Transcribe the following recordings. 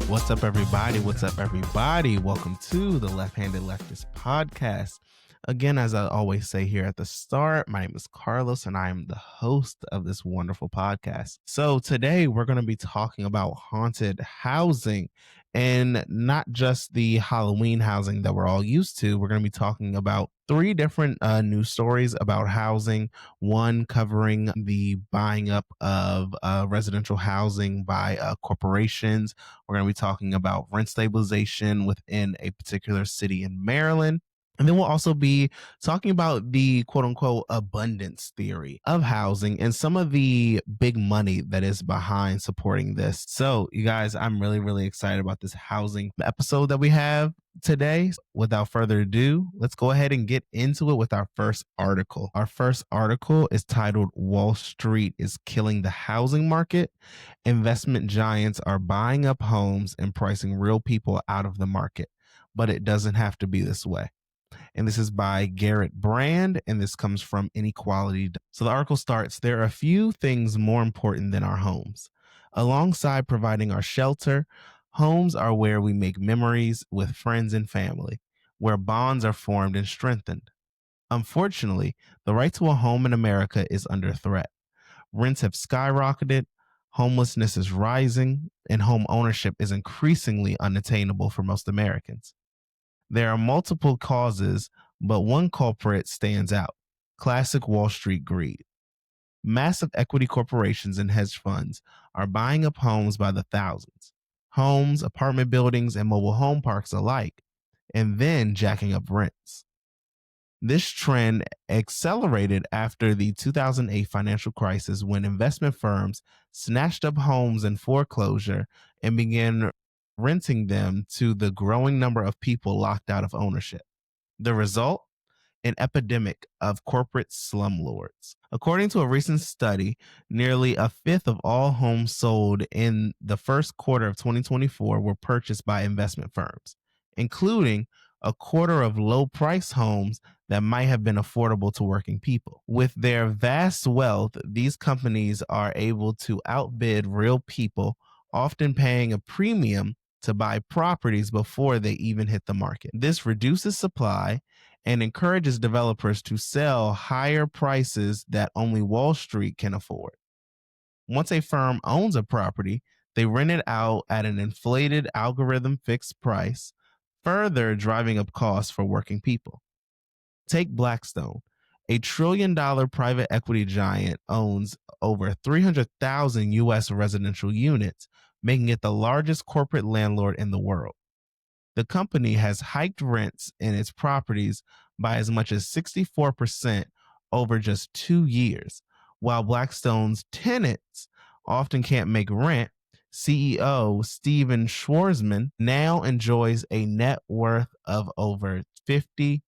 What's up, everybody? What's up, everybody? Welcome to the Left-Handed Leftist Podcast. Again, as I always say here at the start, my name is Carlos and I am the host of this wonderful podcast. So today we're going to be talking about haunted housing, and not just the Halloween housing that we're all used to. We're going to be talking about three different news stories about housing. One covering the buying up of residential housing by corporations. We're going to be talking about rent stabilization within a particular city in Maryland. And then we'll also be talking about the quote unquote abundance theory of housing and some of the big money that is behind supporting this. So, you guys, I'm really excited about this housing episode that we have today. Without further ado, let's go ahead and get into it with our first article. Our first article is titled "Wall Street is Killing the Housing Market. Investment giants are buying up homes and pricing real people out of the market. But it doesn't have to be this way." And this is by Garrett Brand, and this comes from Inequality. So the article starts, "There are a few things more important than our homes. Alongside providing our shelter, homes are where we make memories with friends and family, where bonds are formed and strengthened. Unfortunately, the right to a home in America is under threat. Rents have skyrocketed, homelessness is rising, and home ownership is increasingly unattainable for most Americans. There are multiple causes, but one culprit stands out: classic Wall Street greed. Massive equity corporations and hedge funds are buying up homes by the thousands, homes, apartment buildings, and mobile home parks alike, and then jacking up rents. This trend accelerated after the 2008 financial crisis, when investment firms snatched up homes in foreclosure and began renting them to the growing number of people locked out of ownership. The result? An epidemic of corporate slumlords. According to a recent study, nearly a fifth of all homes sold in the first quarter of 2024 were purchased by investment firms, including a quarter of low-price homes that might have been affordable to working people. With their vast wealth, these companies are able to outbid real people, often paying a premium to buy properties before they even hit the market. This reduces supply and encourages developers to sell higher prices that only Wall Street can afford. Once a firm owns a property, they rent it out at an inflated algorithm fixed price, further driving up costs for working people. Take Blackstone. A $1 trillion private equity giant owns over 300,000 U.S. residential units, making it the largest corporate landlord in the world. The company has hiked rents in its properties by as much as 64% over just 2 years. While Blackstone's tenants often can't make rent, CEO Steven Schwarzman now enjoys a net worth of over $50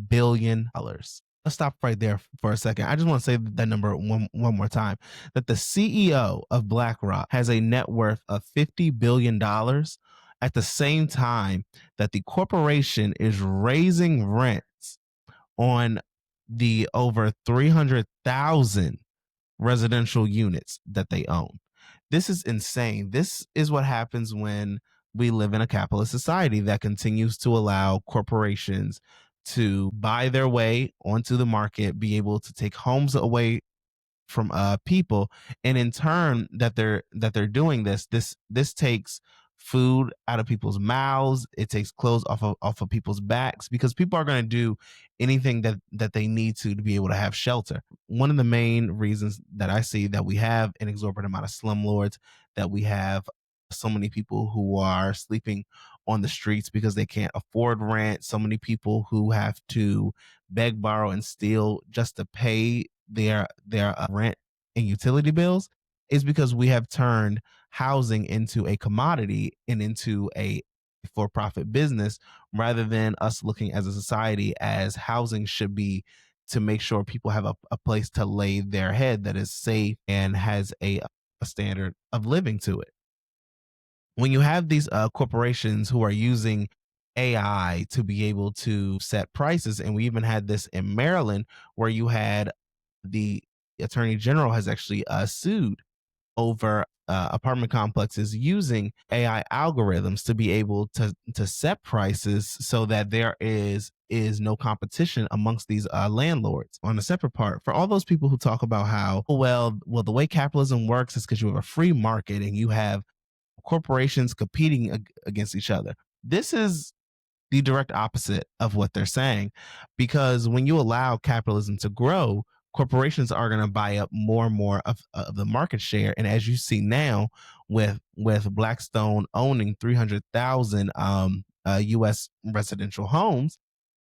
billion. Let's stop right there for a second. I just want to say that number one more time, that the CEO of BlackRock has a net worth of $50 billion at the same time that the corporation is raising rents on the over 300,000 residential units that they own. This is insane. This is what happens when we live in a capitalist society that continues to allow corporations to buy their way onto the market, be able to take homes away from people, and in turn that they're doing this takes food out of people's mouths. It takes clothes off of people's backs, because people are going to do anything that they need to be able to have shelter. One of the main reasons that I see that we have an exorbitant amount of slumlords, that we have so many people who are sleeping on the streets because they can't afford rent, so many people who have to beg, borrow, and steal just to pay their rent and utility bills, is because we have turned housing into a commodity and into a for-profit business, rather than us looking as a society as housing should be, to make sure people have a place to lay their head that is safe and has a standard of living to it. When you have these corporations who are using AI to be able to set prices, and we even had this in Maryland, where you had the attorney general has actually sued over apartment complexes using AI algorithms to be able to set prices so that there is no competition amongst these landlords. On a separate part, for all those people who talk about how the way capitalism works is because you have a free market and you have corporations competing against each other. This is the direct opposite of what they're saying, because when you allow capitalism to grow, corporations are going to buy up more and more of the market share. And as you see now, with Blackstone owning 300,000 U.S. residential homes,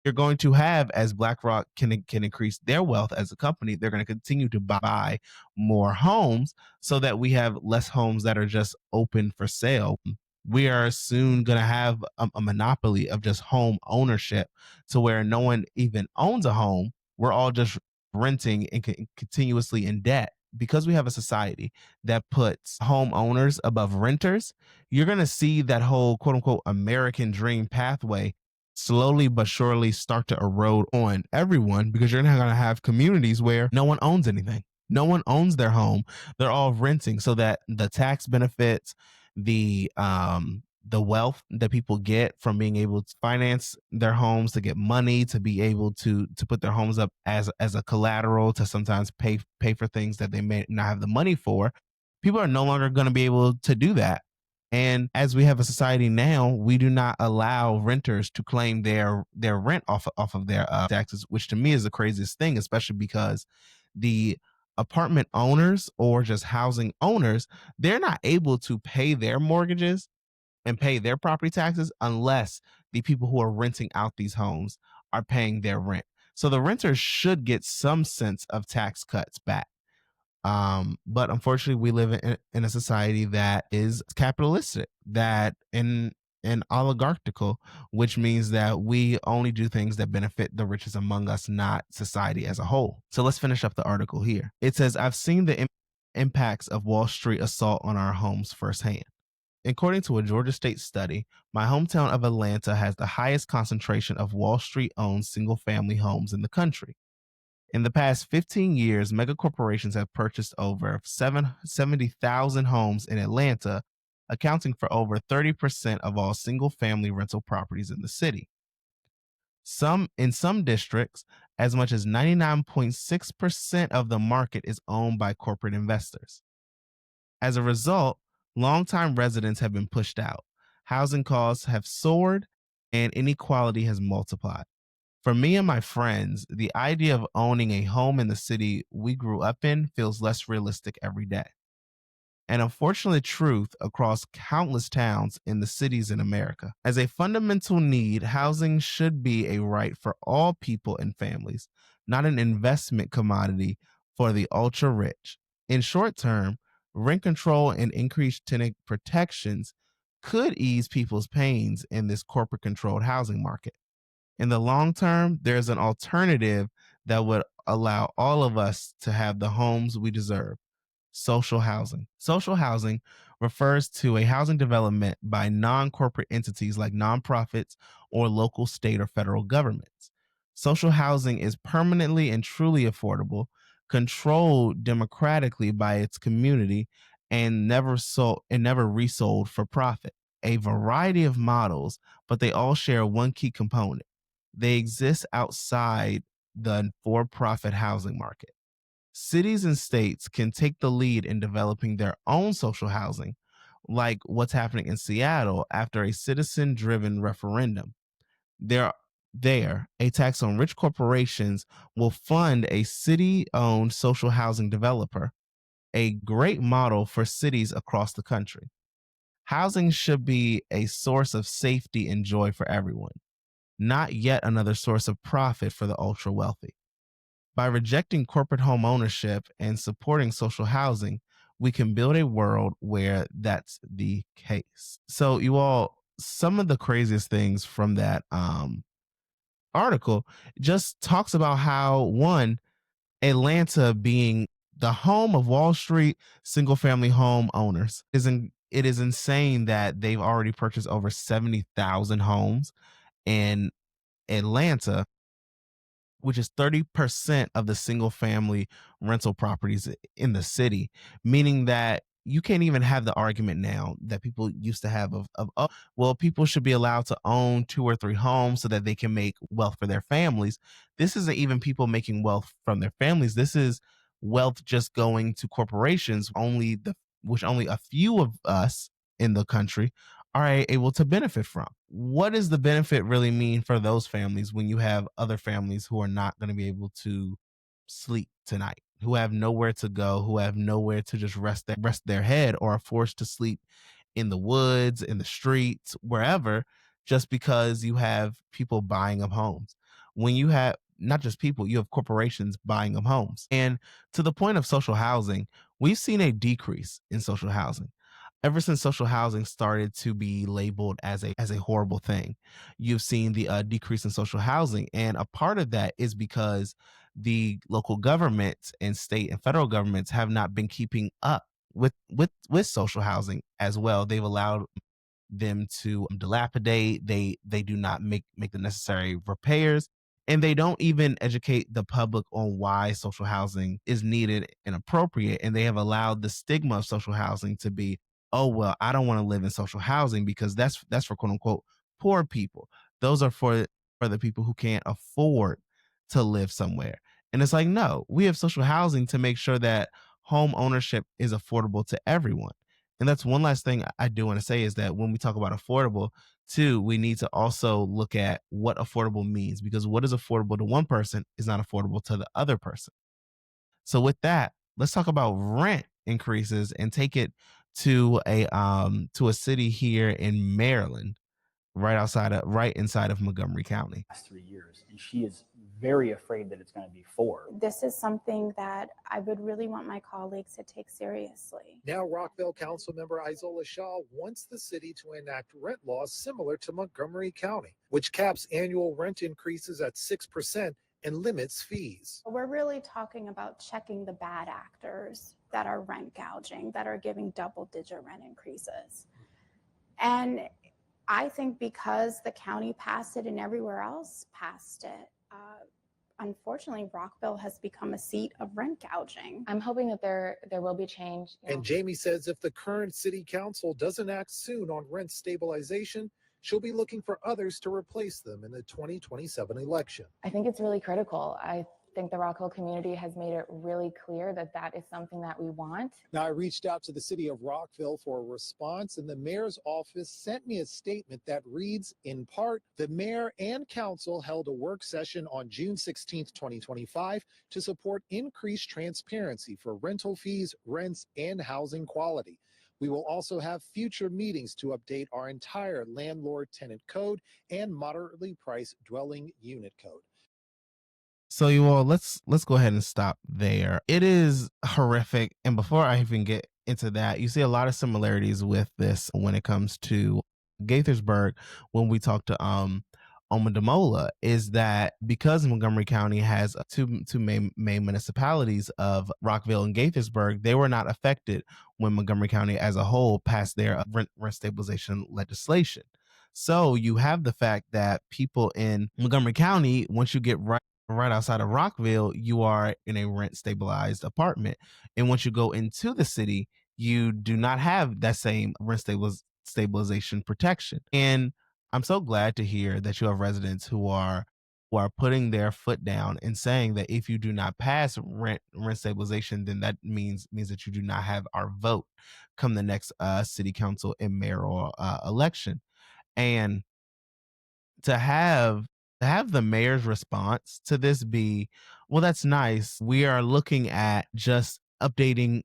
you're going to have, as BlackRock can increase their wealth as a company, they're going to continue to buy more homes so that we have less homes that are just open for sale. We are soon going to have a monopoly of just home ownership, to where no one even owns a home. We're all just renting and continuously in debt. Because we have a society that puts homeowners above renters, you're going to see that whole quote unquote American dream pathway slowly but surely start to erode on everyone, because you're not going to have communities where no one owns anything. No one owns their home. They're all renting, so that the tax benefits, the wealth that people get from being able to finance their homes, to get money, to be able to put their homes up as a collateral, to sometimes pay for things that they may not have the money for. People are no longer going to be able to do that. And as we have a society now, we do not allow renters to claim their rent off of their taxes, which to me is the craziest thing, especially because the apartment owners or just housing owners, they're not able to pay their mortgages and pay their property taxes unless the people who are renting out these homes are paying their rent. So the renters should get some sense of tax cuts back. But unfortunately, we live in a society that is capitalistic, that in oligarchical, which means that we only do things that benefit the richest among us, not society as a whole. So let's finish up the article here. It says, I've seen the impacts of Wall Street assault on our homes firsthand. According to a Georgia State study, my hometown of Atlanta has the highest concentration of Wall Street owned single family homes in the country. In the past 15 years, mega corporations have purchased over 70,000 homes in Atlanta, accounting for over 30% of all single family rental properties in the city. In some districts, as much as 99.6% of the market is owned by corporate investors. As a result, longtime residents have been pushed out. Housing costs have soared and inequality has multiplied. For me and my friends, the idea of owning a home in the city we grew up in feels less realistic every day. An unfortunate truth across countless towns in the cities in America. As a fundamental need, housing should be a right for all people and families, not an investment commodity for the ultra rich. In short term, rent control and increased tenant protections could ease people's pains in this corporate controlled housing market. In the long term, there's an alternative that would allow all of us to have the homes we deserve. Social housing. Social housing refers to a housing development by non corporate entities like nonprofits or local, state, or federal governments. Social housing is permanently and truly affordable, controlled democratically by its community, and never resold for profit. A variety of models, but they all share one key component. They exist outside the for profit housing market. Cities and states can take the lead in developing their own social housing, like what's happening in Seattle after a citizen driven referendum. There, a tax on rich corporations will fund a city owned social housing developer, a great model for cities across the country. Housing should be a source of safety and joy for everyone, not yet another source of profit for the ultra wealthy. By rejecting corporate home ownership and supporting social housing, we can build a world where that's the case. So, you all, some of the craziest things from that article just talks about how, one, Atlanta being the home of Wall Street single family home owners it is insane that they've already purchased over 70,000 homes in Atlanta, which is 30% of the single family rental properties in the city, meaning that you can't even have the argument now that people used to have of oh, well, people should be allowed to own 2 or 3 homes so that they can make wealth for their families. This isn't even people making wealth from their families. This is wealth just going to corporations, which only a few of us in the country are able to benefit from. What does the benefit really mean for those families when you have other families who are not going to be able to sleep tonight, who have nowhere to go, who have nowhere to just rest their head, or are forced to sleep in the woods, in the streets, wherever, just because you have people buying up homes. When you have not just people, you have corporations buying up homes. And to the point of social housing, we've seen a decrease in social housing. Ever since social housing started to be labeled as a horrible thing, you've seen the decrease in social housing, and a part of that is because the local governments and state and federal governments have not been keeping up with social housing as well. They've allowed them to dilapidate. They do not make the necessary repairs, and they don't even educate the public on why social housing is needed and appropriate. And they have allowed the stigma of social housing to be, oh well, I don't want to live in social housing because that's for quote unquote poor people. Those are for the people who can't afford to live somewhere. And it's like, no, we have social housing to make sure that home ownership is affordable to everyone. And that's one last thing I do want to say is that when we talk about affordable, too, we need to also look at what affordable means, because what is affordable to one person is not affordable to the other person. So with that, let's talk about rent increases and take it to a city here in Maryland, right inside of Montgomery County. Last 3 years, and she is very afraid that it's going to be 4. This is something that I would really want my colleagues to take seriously. Now, Rockville Councilmember Isola Shaw wants the city to enact rent laws similar to Montgomery County, which caps annual rent increases at 6% and limits fees. We're really talking about checking the bad actors that are rent gouging, that are giving double-digit rent increases. And I think because the county passed it and everywhere else passed it, unfortunately, Rockville has become a seat of rent gouging. I'm hoping that there will be change. And Jamie says if the current city council doesn't act soon on rent stabilization, she'll be looking for others to replace them in the 2027 election. I think it's really critical. I think the Rockville community has made it really clear that that is something that we want. Now, I reached out to the city of Rockville for a response, and the mayor's office sent me a statement that reads, in part, the mayor and council held a work session on June 16th, 2025 to support increased transparency for rental fees, rents, and housing quality. We will also have future meetings to update our entire landlord-tenant code and moderately priced dwelling unit code. So you all, let's go ahead and stop there. It is horrific, and before I even get into that, you see a lot of similarities with this when it comes to Gaithersburg. When we talk to Omodemola, is that because Montgomery County has two main municipalities of Rockville and Gaithersburg, they were not affected when Montgomery County as a whole passed their rent stabilization legislation. So you have the fact that people in Montgomery County, once you get right outside of Rockville, you are in a rent stabilized apartment. And once you go into the city, you do not have that same stabilization protection. And I'm so glad to hear that you have residents who are putting their foot down and saying that if you do not pass rent stabilization, then that means that you do not have our vote come the next city council and mayoral election. And to have the mayor's response to this be, well, that's nice. We are looking at just updating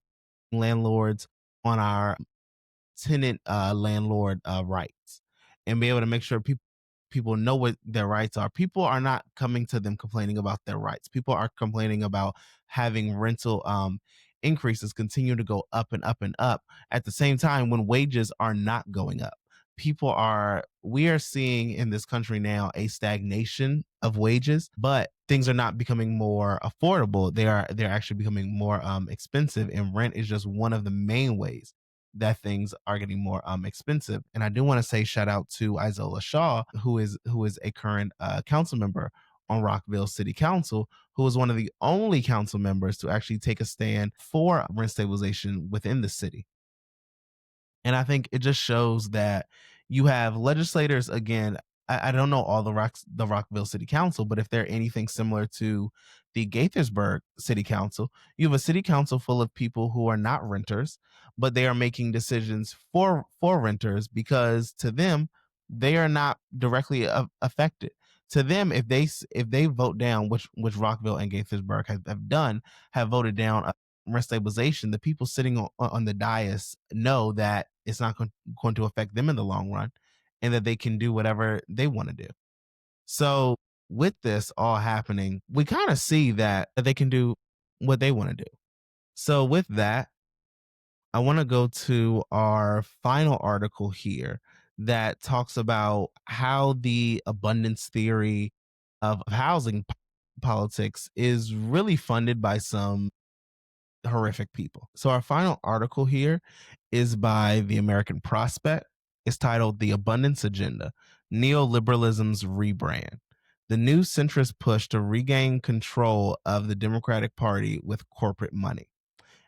landlords on our tenant landlord rights and be able to make sure people know what their rights are. People are not coming to them complaining about their rights. People are complaining about having rental increases continue to go up and up and up at the same time when wages are not going up. We are seeing in this country now a stagnation of wages, but things are not becoming more affordable. They're actually becoming more expensive, and rent is just one of the main ways that things are getting more expensive. And I do want to say shout out to Isola Shaw, who is a current council member on Rockville City Council, who was one of the only council members to actually take a stand for rent stabilization within the city. And I think it just shows that you have legislators, again, I don't know all the Rockville City Council, but if they're anything similar to the Gaithersburg City Council, you have a city council full of people who are not renters, but they are making decisions for renters because to them, they are not directly affected. To them, if they vote down, which Rockville and Gaithersburg have done, have voted down rent stabilization, the people sitting on the dais know that it's not going to affect them in the long run and that they can do whatever they want to do. So with this all happening, we kind of see that they can do what they want to do. So with that, I want to go to our final article here that talks about how the abundance theory of housing politics is really funded by some horrific people. So our final article here is by the American Prospect. It's titled The Abundance Agenda, Neoliberalism's Rebrand. The new centrist push to regain control of the Democratic Party with corporate money.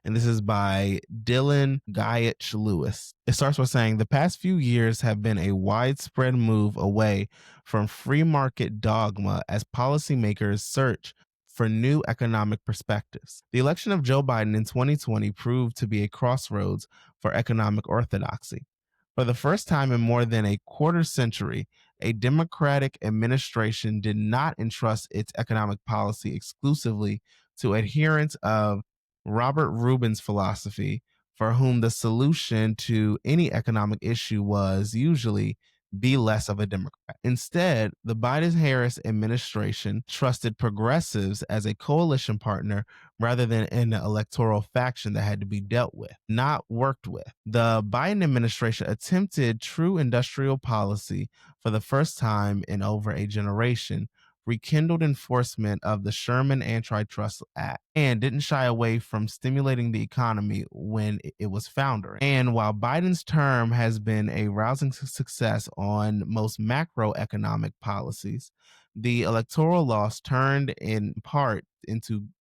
And this is by Dylan Guyach Lewis. It starts by saying the past few years have been a widespread move away from free market dogma as policymakers search for new economic perspectives. The election of Joe Biden in 2020 proved to be a crossroads for economic orthodoxy. For the first time in more than a quarter century, a Democratic administration did not entrust its economic policy exclusively to adherents of Robert Rubin's philosophy, for whom the solution to any economic issue was usually be less of a Democrat. Instead, the Biden-Harris administration trusted progressives as a coalition partner rather than an electoral faction that had to be dealt with, not worked with. The Biden administration attempted true industrial policy for the first time in over a generation, rekindled enforcement of the Sherman Antitrust Act, and didn't shy away from stimulating the economy when it was foundering. And while Biden's term has been a rousing success on most macroeconomic policies, the electoral loss turned in part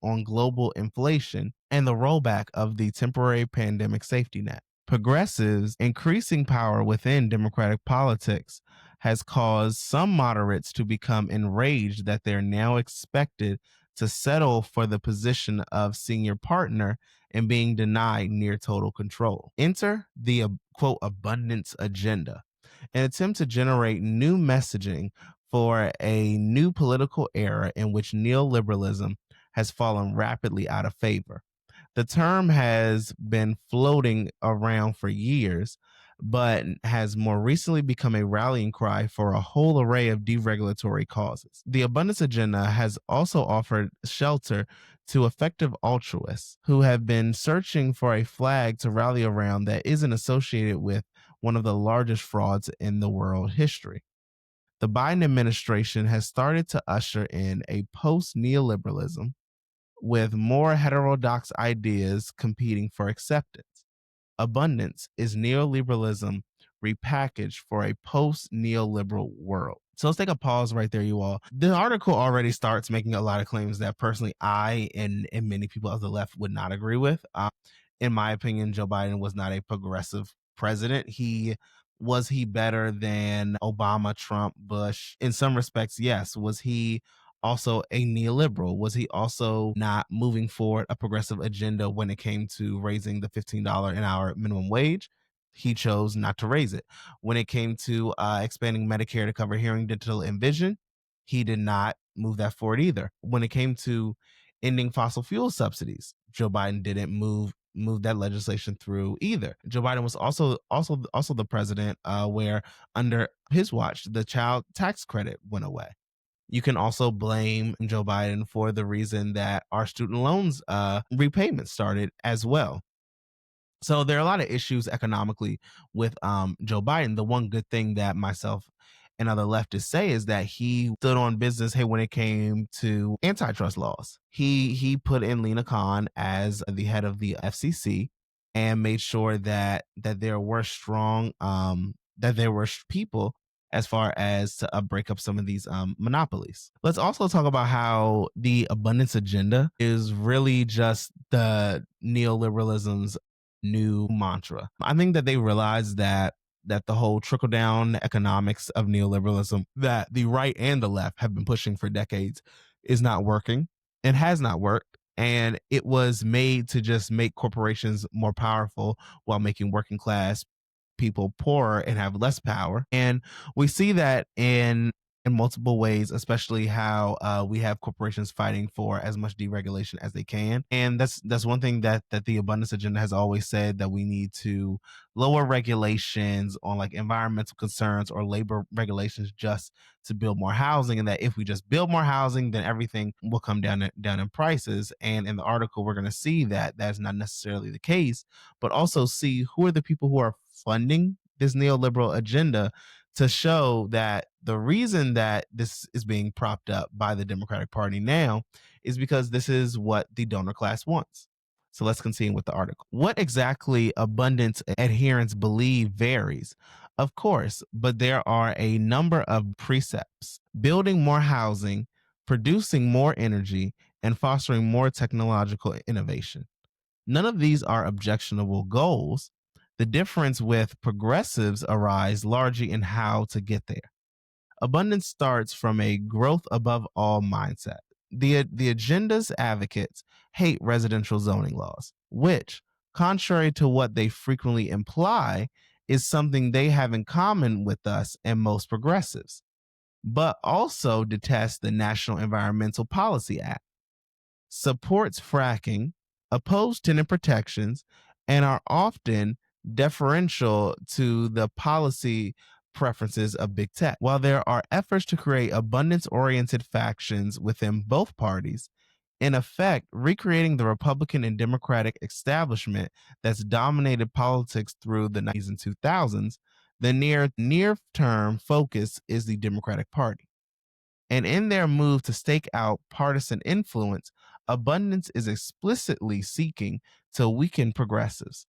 on global inflation and the rollback of the temporary pandemic safety net. Progressives' increasing power within Democratic politics has caused some moderates to become enraged that they're now expected to settle for the position of senior partner and being denied near total control. Enter the quote abundance agenda, an attempt to generate new messaging for a new political era in which neoliberalism has fallen rapidly out of favor. The term has been floating around for years, but has more recently become a rallying cry for a whole array of deregulatory causes. The abundance agenda has also offered shelter to effective altruists who have been searching for a flag to rally around that isn't associated with one of the largest frauds in the world history. The Biden administration has started to usher in a post-neoliberalism with more heterodox ideas competing for acceptance. Abundance is neoliberalism repackaged for a post-neoliberal world. So let's take a pause right there, you all. The article already starts making a lot of claims that personally I and many people of the left would not agree with. In my opinion, Joe Biden was not a progressive president. Was he better than Obama, Trump, Bush? In some respects, yes. Was he also a neoliberal? Was he also not moving forward a progressive agenda when it came to raising the $15 an hour minimum wage? He chose not to raise it. When it came to expanding Medicare to cover hearing, dental, and vision, he did not move that forward either. When it came to ending fossil fuel subsidies, Joe Biden didn't move that legislation through either. Joe Biden was also the president where under his watch the child tax credit went away. You can also blame Joe Biden for the reason that our student loans repayment started as well. So there are a lot of issues economically with Joe Biden. The one good thing that myself and other leftists say is that he stood on business. Hey, when it came to antitrust laws, he put in Lena Khan as the head of the FCC and made sure that there were strong that there were people as far as to break up some of these monopolies. Let's also talk about how the abundance agenda is really just the neoliberalism's new mantra. I think that they realize that the whole trickle down economics of neoliberalism that the right and the left have been pushing for decades is not working and has not worked. And it was made to just make corporations more powerful while making working class people poorer and have less power. And we see that in multiple ways, especially how we have corporations fighting for as much deregulation as they can. And that's one thing that the abundance agenda has always said, that we need to lower regulations on like environmental concerns or labor regulations just to build more housing, and that if we just build more housing, then everything will come down in prices. And in the article, we're going to see that that's not necessarily the case, but also see who are the people who are funding this neoliberal agenda, to show that the reason that this is being propped up by the Democratic Party now is because this is what the donor class wants. So let's continue with the article. What exactly abundance adherents believe varies, of course, but there are a number of precepts: building more housing, producing more energy, and fostering more technological innovation. None of these are objectionable goals. The difference with progressives arise largely in how to get there. Abundance starts from a growth above all mindset. The agenda's advocates hate residential zoning laws, which, contrary to what they frequently imply, is something they have in common with us and most progressives, but also detest the National Environmental Policy Act, supports fracking, oppose tenant protections, and are often deferential to the policy preferences of big tech. While there are efforts to create abundance-oriented factions within both parties, in effect, recreating the Republican and Democratic establishment that's dominated politics through the 90s and 2000s, the near-term focus is the Democratic Party. And in their move to stake out partisan influence, Abundance is explicitly seeking to weaken progressives.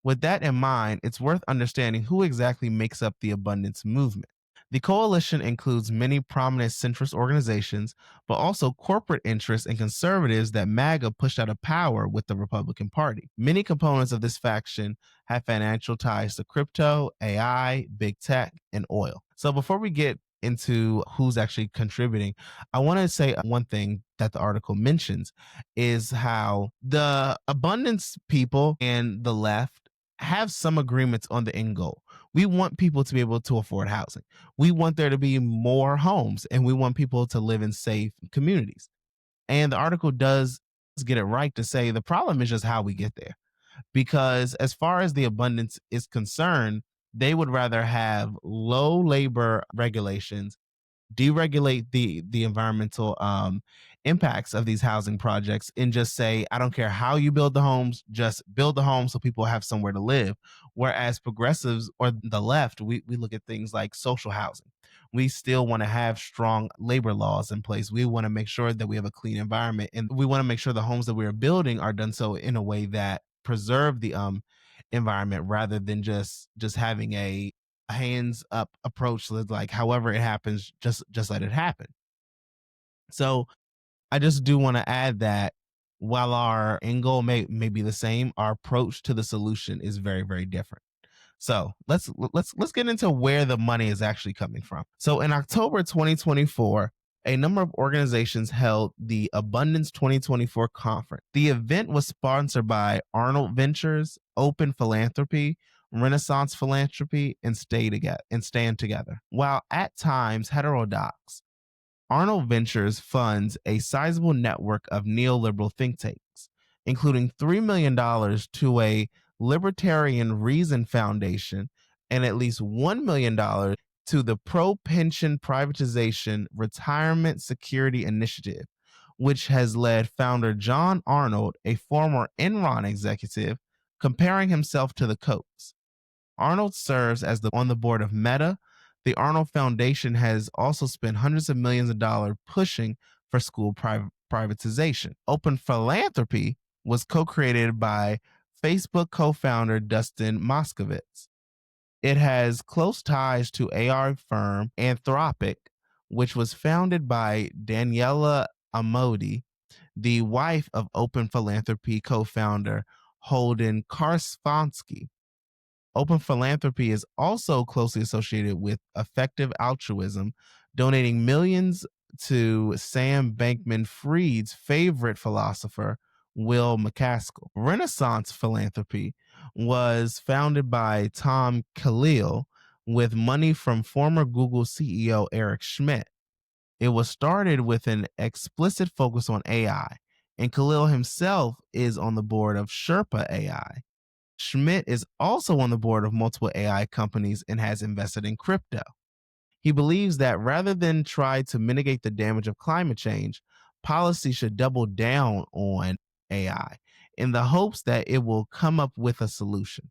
With that in mind, it's worth understanding who exactly makes up the Abundance movement. The coalition includes many prominent centrist organizations, but also corporate interests and conservatives that MAGA pushed out of power with the Republican Party. Many components of this faction have financial ties to crypto, AI, big tech, and oil. So before we get into who's actually contributing, I want to say one thing that the article mentions is how the abundance people and the left have some agreements on the end goal. We want people to be able to afford housing. We want there to be more homes, and we want people to live in safe communities. And the article does get it right to say the problem is just how we get there. Because as far as the abundance is concerned, they would rather have low labor regulations, deregulate the environmental impacts of these housing projects, and just say, I don't care how you build the homes, just build the homes so people have somewhere to live. Whereas progressives or the left, we look at things like social housing. We still want to have strong labor laws in place. We want to make sure that we have a clean environment, and we want to make sure the homes that we are building are done so in a way that preserve the environment, rather than just having a hands up approach. So like however it happens, just let it happen. So I just do want to add that while our end goal may be the same, our approach to the solution is very, very different. So let's get into where the money is actually coming from. So in October 2024, a number of organizations held the Abundance 2024 conference. The event was sponsored by Arnold Ventures, Open Philanthropy, Renaissance Philanthropy, and Stand Together. While at times heterodox, Arnold Ventures funds a sizable network of neoliberal think tanks, including $3 million to a Libertarian Reason Foundation and at least $1 million to the Pro-Pension Privatization Retirement Security Initiative, which has led founder John Arnold, a former Enron executive, comparing himself to the Kochs. Arnold serves as on the board of Meta. The Arnold Foundation has also spent hundreds of millions of dollars pushing for school privatization. Open Philanthropy was co-created by Facebook co-founder Dustin Moskovitz. It has close ties to AR firm Anthropic, which was founded by Daniela Amodi, the wife of Open Philanthropy co-founder Holden Karstvansky. Open philanthropy is also closely associated with effective altruism, donating millions to Sam Bankman-Fried's favorite philosopher, Will McCaskill. Renaissance philanthropy was founded by Tom Khalil with money from former Google CEO Eric Schmidt. It was started with an explicit focus on AI, and Khalil himself is on the board of Sherpa AI. Schmidt is also on the board of multiple AI companies and has invested in crypto. He believes that rather than try to mitigate the damage of climate change, policy should double down on AI in the hopes that it will come up with a solution.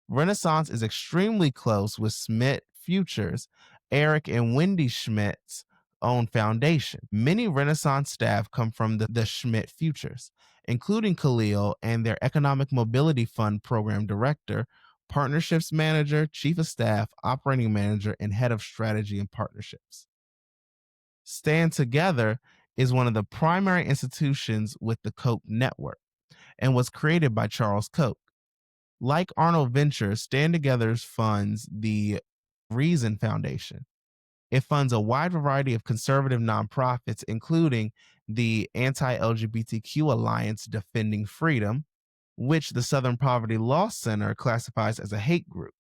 Renaissance is extremely close with Schmidt Futures, Eric and Wendy Schmidt's own foundation. Many Renaissance staff come from the Schmidt Futures, including Khalil and their Economic Mobility Fund program director, partnerships manager, chief of staff, operating manager, and head of strategy and partnerships. Stand Together is one of the primary institutions with the Koch network and was created by Charles Koch. Like Arnold Ventures, Stand Together funds the Reason Foundation. It funds a wide variety of conservative nonprofits, including the Anti-LGBTQ Alliance Defending Freedom, which the Southern Poverty Law Center classifies as a hate group.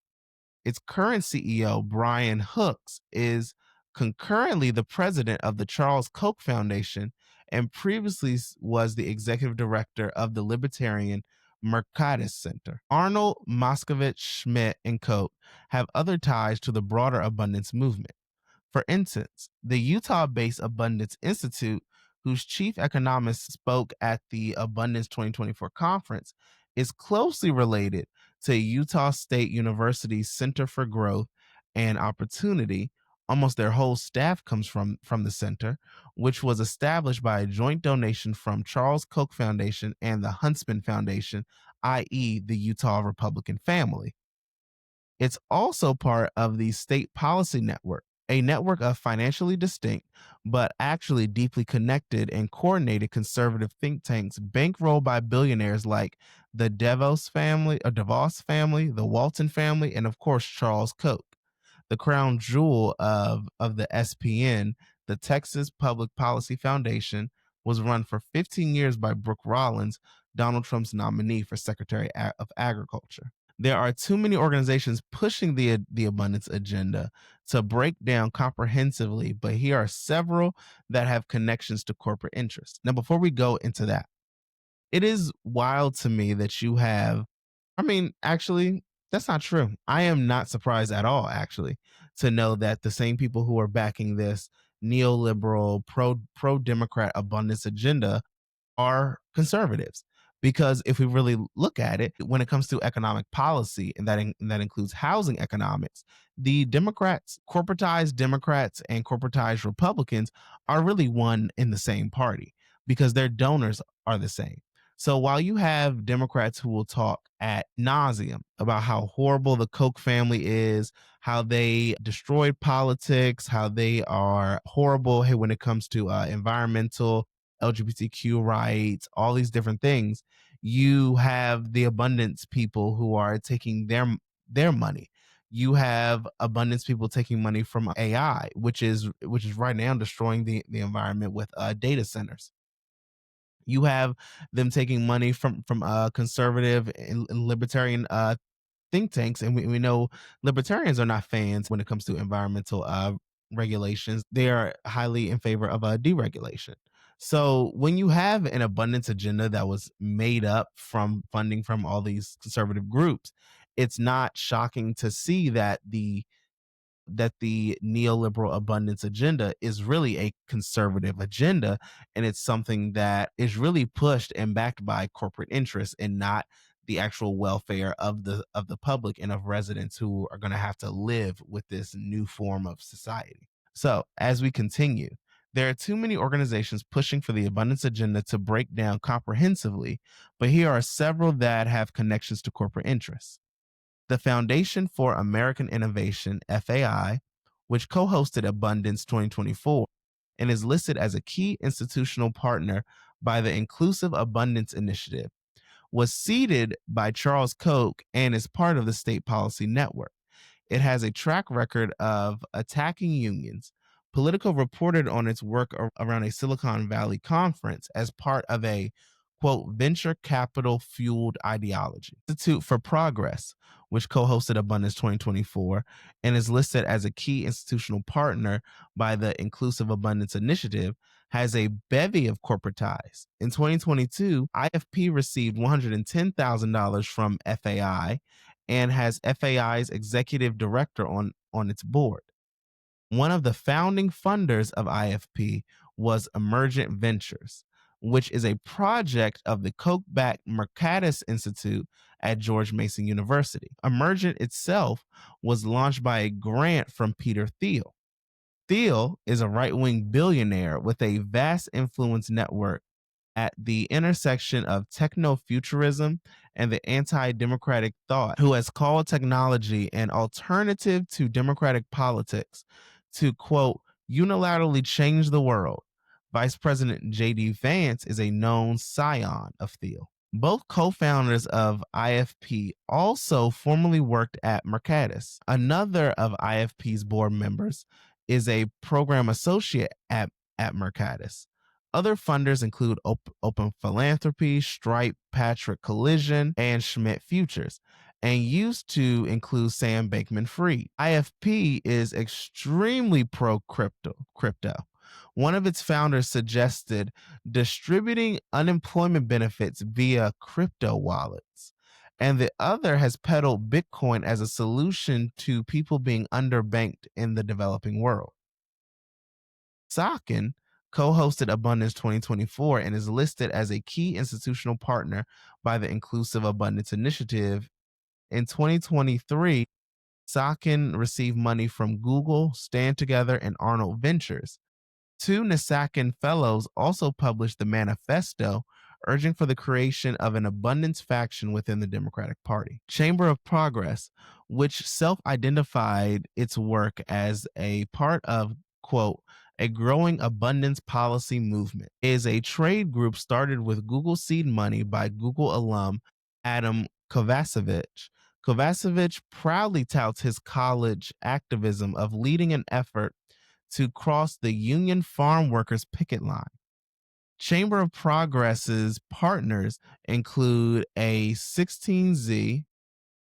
Its current CEO, Brian Hooks, is concurrently the president of the Charles Koch Foundation and previously was the executive director of the Libertarian Mercatus Center. Arnold, Moskovitz, Schmidt, and Koch have other ties to the broader abundance movement. For instance, the Utah-based Abundance Institute, whose chief economist spoke at the Abundance 2024 conference, is closely related to Utah State University's Center for Growth and Opportunity. Almost their whole staff comes from the center, which was established by a joint donation from Charles Koch Foundation and the Huntsman Foundation, i.e., the Utah Republican family. It's also part of the State Policy Network, a network of financially distinct but actually deeply connected and coordinated conservative think tanks bankrolled by billionaires like the DeVos family, the Walton family, and of course Charles Koch. The crown jewel of the SPN, the Texas Public Policy Foundation, was run for 15 years by Brooke Rollins, Donald Trump's nominee for Secretary of Agriculture. There are too many organizations pushing the abundance agenda to break down comprehensively, but here are several that have connections to corporate interests. Now, before we go into that, it is wild to me that you have, actually, that's not true. I am not surprised at all, actually, to know that the same people who are backing this neoliberal, pro-Democrat abundance agenda are conservatives. Because if we really look at it, when it comes to economic policy, and that includes housing economics, the corporatized Democrats and corporatized Republicans are really one in the same party because their donors are the same. So while you have Democrats who will talk ad nauseum about how horrible the Koch family is, how they destroyed politics, how they are horrible when it comes to environmental, LGBTQ rights, all these different things, you have the abundance people who are taking their money. You have abundance people taking money from AI, which is right now destroying the environment with data centers. You have them taking money from conservative and libertarian think tanks, and we know libertarians are not fans when it comes to environmental regulations. They are highly in favor of deregulation. So when you have an abundance agenda that was made up from funding from all these conservative groups, it's not shocking to see that the neoliberal abundance agenda is really a conservative agenda, and it's something that is really pushed and backed by corporate interests and not the actual welfare of the public and of residents who are going to have to live with this new form of society. So as we continue, there are too many organizations pushing for the abundance agenda to break down comprehensively, but here are several that have connections to corporate interests. The Foundation for American Innovation, FAI, which co-hosted Abundance 2024 and is listed as a key institutional partner by the Inclusive Abundance Initiative, was seeded by Charles Koch and is part of the State Policy Network. It has a track record of attacking unions. Politico reported on its work around a Silicon Valley conference as part of a, quote, venture capital fueled ideology. Institute for Progress, which co-hosted Abundance 2024 and is listed as a key institutional partner by the Inclusive Abundance Initiative, has a bevy of corporate ties. In 2022, IFP received $110,000 from FAI and has FAI's executive director on its board. One of the founding funders of IFP was Emergent Ventures, which is a project of the Koch-backed Mercatus Institute at George Mason University. Emergent itself was launched by a grant from Peter Thiel. Thiel is a right-wing billionaire with a vast influence network at the intersection of techno-futurism and the anti-democratic thought, who has called technology an alternative to democratic politics to, quote, unilaterally change the world. Vice President J.D. Vance is a known scion of Thiel. Both co-founders of IFP also formerly worked at Mercatus. Another of IFP's board members is a program associate at Mercatus. Other funders include Open Philanthropy, Stripe, Patrick Collision, and Schmidt Futures, and used to include Sam Bankman-Fried. IFP is extremely pro-crypto. One of its founders suggested distributing unemployment benefits via crypto wallets, and the other has peddled Bitcoin as a solution to people being underbanked in the developing world. Sokin co-hosted Abundance 2024 and is listed as a key institutional partner by the Inclusive Abundance Initiative. In 2023, Sokin received money from Google, Stand Together, and Arnold Ventures. Two Nisakin fellows also published the manifesto urging for the creation of an abundance faction within the Democratic Party. Chamber of Progress, which self-identified its work as a part of, quote, a growing abundance policy movement, is a trade group started with Google seed money by Google alum Adam Kovacevic. Kovacevic proudly touts his college activism of leading an effort to cross the union farm workers picket line. Chamber of Progress's partners include A16Z,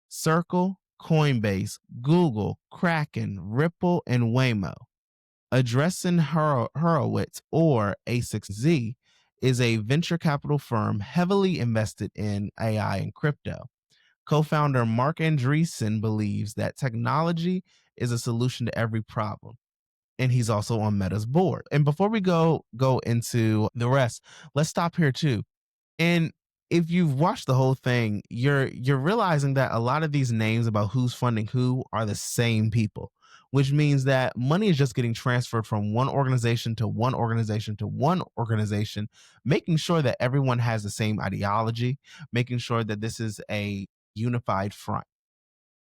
Circle, Coinbase, Google, Kraken, Ripple, and Waymo. Andreessen Horowitz, or A6Z, is a venture capital firm heavily invested in AI and crypto. Co-founder Mark Andreessen believes that technology is a solution to every problem, and he's also on Meta's board. And before we go into the rest, let's stop here too. And if you've watched the whole thing, you're realizing that a lot of these names about who's funding who are the same people, which means that money is just getting transferred from one organization to one organization to one organization, making sure that everyone has the same ideology, making sure that this is a unified front.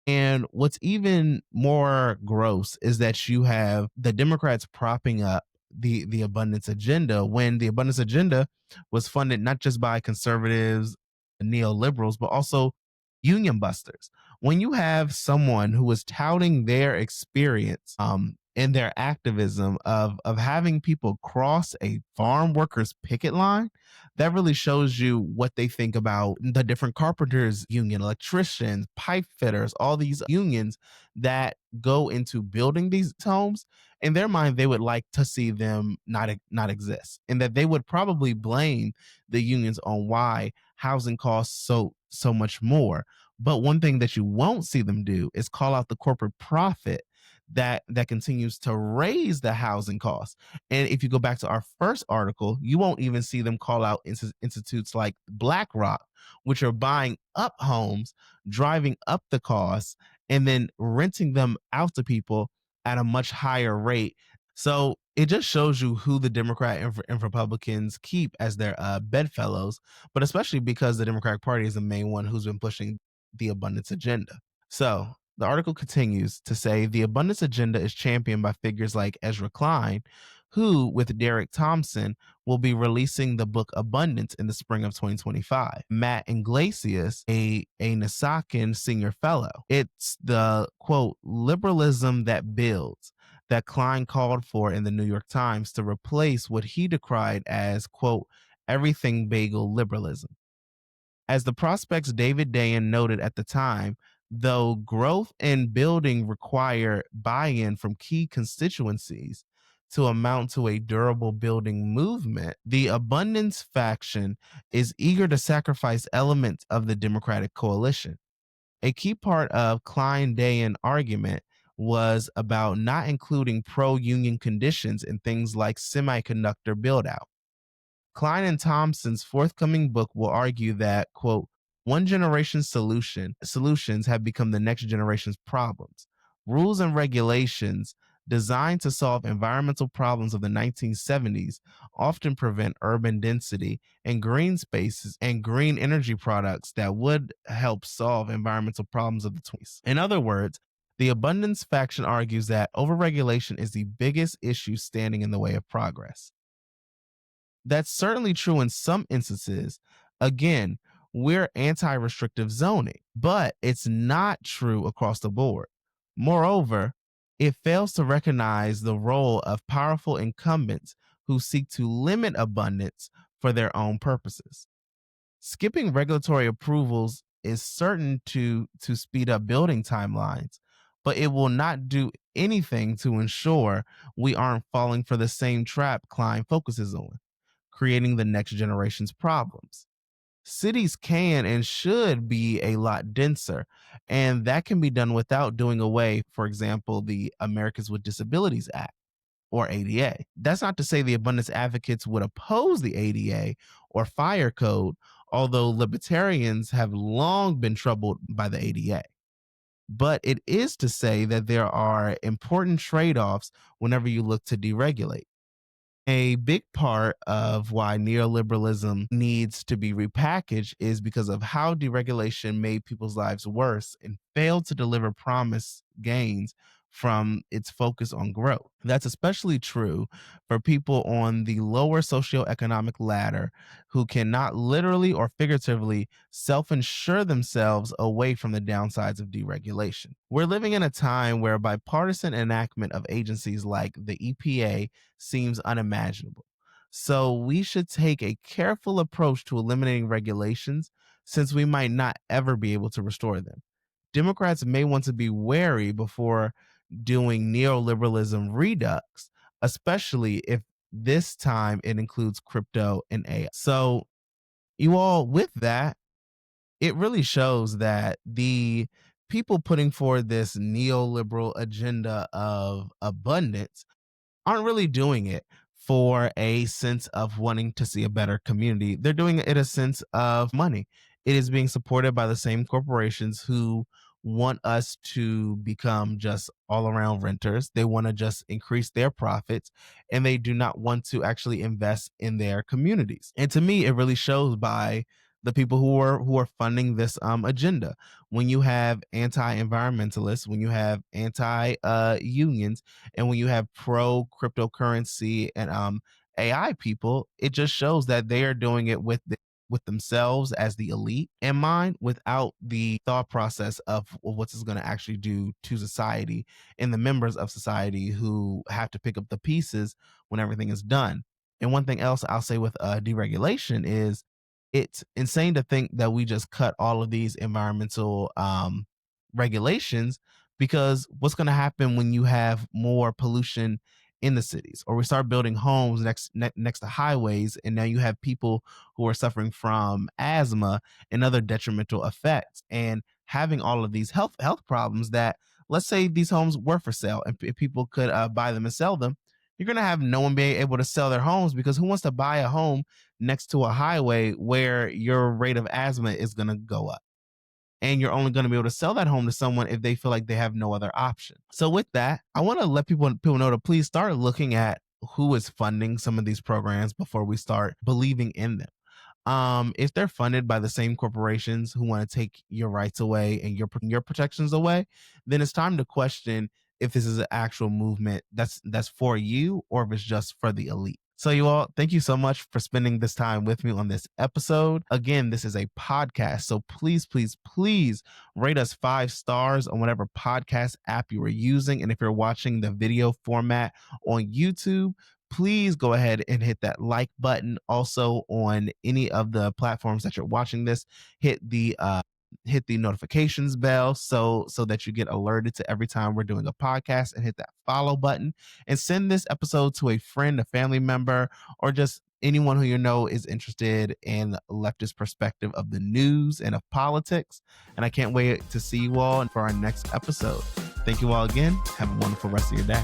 And what's even more gross is that you have the Democrats propping up the abundance agenda, when the abundance agenda was funded not just by conservatives and neoliberals, but also union busters. When you have someone who is touting their experience in their activism of having people cross a farm workers picket line, that really shows you what they think about the different carpenters union, electricians, pipe fitters, all these unions that go into building these homes. In their mind, they would like to see them not exist, and that they would probably blame the unions on why housing costs so much more. But one thing that you won't see them do is call out the corporate profit that continues to raise the housing costs. And if you go back to our first article, you won't even see them call out institutes like BlackRock, which are buying up homes, driving up the costs, and then renting them out to people at a much higher rate. So it just shows you who the Democrat and Republicans keep as their bedfellows, but especially because the Democratic Party is the main one who's been pushing the abundance agenda. So the article continues to say the abundance agenda is championed by figures like Ezra Klein, who, with Derek Thompson, will be releasing the book Abundance in the spring of 2025. Matt Iglesias, a Nasakin senior fellow. It's the, quote, liberalism that builds that Klein called for in the New York Times to replace what he decried as, quote, everything bagel liberalism. As the Prospect's David Dayen noted at the time, though growth and building require buy-in from key constituencies to amount to a durable building movement, the abundance faction is eager to sacrifice elements of the Democratic coalition. A key part of Klein-Dayen argument was about not including pro-union conditions in things like semiconductor build-out. Klein and Thompson's forthcoming book will argue that, quote, one generation's solutions have become the next generation's problems. Rules and regulations designed to solve environmental problems of the 1970s often prevent urban density and green spaces and green energy products that would help solve environmental problems of the 20s. In other words, the abundance faction argues that overregulation is the biggest issue standing in the way of progress. That's certainly true in some instances. Again, we're anti-restrictive zoning, but it's not true across the board. Moreover, it fails to recognize the role of powerful incumbents who seek to limit abundance for their own purposes. Skipping regulatory approvals is certain to speed up building timelines, but it will not do anything to ensure we aren't falling for the same trap Klein focuses on, creating the next generation's problems. Cities can and should be a lot denser, and that can be done without doing away, for example, the Americans with Disabilities Act or ADA. That's not to say the abundance advocates would oppose the ADA or fire code, although libertarians have long been troubled by the ADA. But it is to say that there are important trade-offs whenever you look to deregulate. A big part of why neoliberalism needs to be repackaged is because of how deregulation made people's lives worse and failed to deliver promised gains from its focus on growth. That's especially true for people on the lower socioeconomic ladder who cannot literally or figuratively self-insure themselves away from the downsides of deregulation. We're living in a time where bipartisan enactment of agencies like the EPA seems unimaginable. So we should take a careful approach to eliminating regulations since we might not ever be able to restore them. Democrats may want to be wary before doing neoliberalism redux, especially if this time it includes crypto and AI. So, you all, with that, it really shows that the people putting forward this neoliberal agenda of abundance aren't really doing it for a sense of wanting to see a better community. They're doing it in a sense of money. It is being supported by the same corporations who want us to become just all around renters. They want to just increase their profits and they do not want to actually invest in their communities. And to me, it really shows by the people who are funding this agenda. When you have anti-environmentalists, when you have anti-unions, and when you have pro cryptocurrency and AI people, it just shows that they are doing it with themselves as the elite in mind, without the thought process of what's this going to actually do to society and the members of society who have to pick up the pieces when everything is done. And one thing else I'll say with deregulation is it's insane to think that we just cut all of these environmental regulations, because what's going to happen when you have more pollution in the cities, or we start building homes next to highways, and now you have people who are suffering from asthma and other detrimental effects and having all of these health problems that, let's say these homes were for sale and people could buy them and sell them, you're going to have no one being able to sell their homes, because who wants to buy a home next to a highway where your rate of asthma is going to go up? And you're only going to be able to sell that home to someone if they feel like they have no other option. So with that, I want to let people know to please start looking at who is funding some of these programs before we start believing in them. If they're funded by the same corporations who want to take your rights away and your protections away, then it's time to question, if this is an actual movement that's for you, or if it's just for the elite. So you all, thank you so much for spending this time with me on this episode. Again, this is a podcast, so please, please, please rate us 5 stars on whatever podcast app you are using. And if you're watching the video format on YouTube, please go ahead and hit that like button. Also, on any of the platforms that you're watching this, hit the notifications bell so that you get alerted to every time we're doing a podcast, and hit that follow button, and send this episode to a friend, a family member, or just anyone who you know is interested in leftist perspective of the news and of politics. And I can't wait to see you all for our next episode. Thank you all again. Have a wonderful rest of your day.